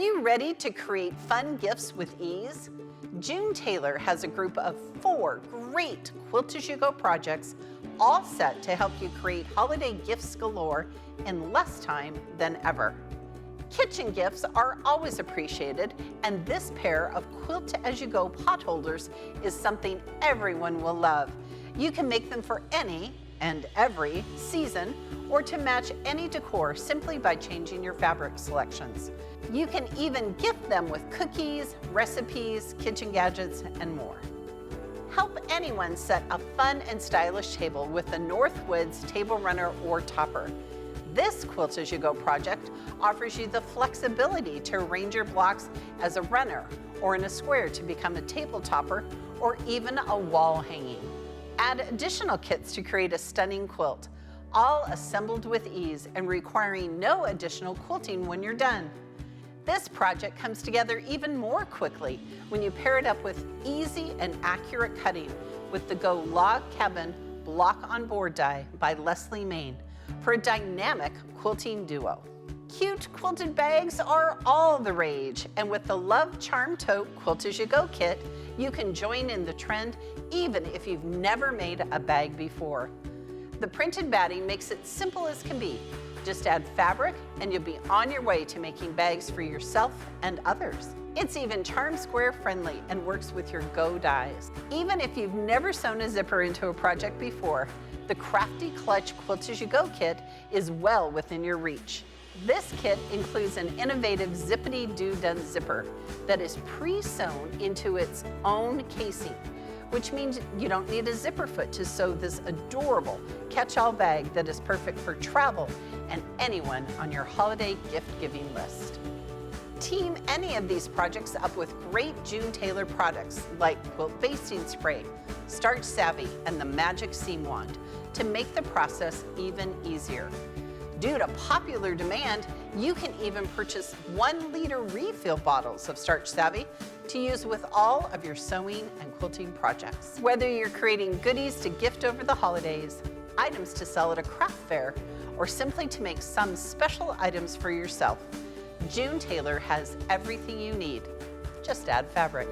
you ready to create fun gifts with ease? June Tailor has a group of 4 great Quilt-As-You-Go projects, all set to help you create holiday gifts galore in less time than ever. Kitchen gifts are always appreciated, and this pair of Quilt-As-You-Go pot holders is something everyone will love. You can make them for any and every season, or to match any decor simply by changing your fabric selections. You can even gift them with cookies, recipes, kitchen gadgets, and more. Help anyone set a fun and stylish table with the Northwoods table runner or topper. This Quilt-As-You-Go project offers you the flexibility to arrange your blocks as a runner or in a square to become a table topper or even a wall hanging. Add additional kits to create a stunning quilt, all assembled with ease and requiring no additional quilting when you're done. This project comes together even more quickly when you pair it up with easy and accurate cutting with the Go Log Cabin Block on Board Die by Leslie Main for a dynamic quilting duo. Cute quilted bags are all the rage, and with the Love Charm Tote Quilt-As-You-Go kit, you can join in the trend even if you've never made a bag before. The printed batting makes it simple as can be. Just add fabric and you'll be on your way to making bags for yourself and others. It's even charm square friendly and works with your Go dies. Even if you've never sewn a zipper into a project before, the Crafty Clutch Quilt-As-You-Go kit is well within your reach. This kit includes an innovative zippity-doo-dah zipper that is pre-sewn into its own casing, which means you don't need a zipper foot to sew this adorable catch-all bag that is perfect for travel and anyone on your holiday gift-giving list. Team any of these projects up with great June Tailor products like Quilt Basting Spray, Starch Savvy, and the Magic Seam Wand to make the process even easier. Due to popular demand, you can even purchase 1-liter refill bottles of Starch Savvy to use with all of your sewing and quilting projects. Whether you're creating goodies to gift over the holidays, items to sell at a craft fair, or simply to make some special items for yourself, June Tailor has everything you need. Just add fabric.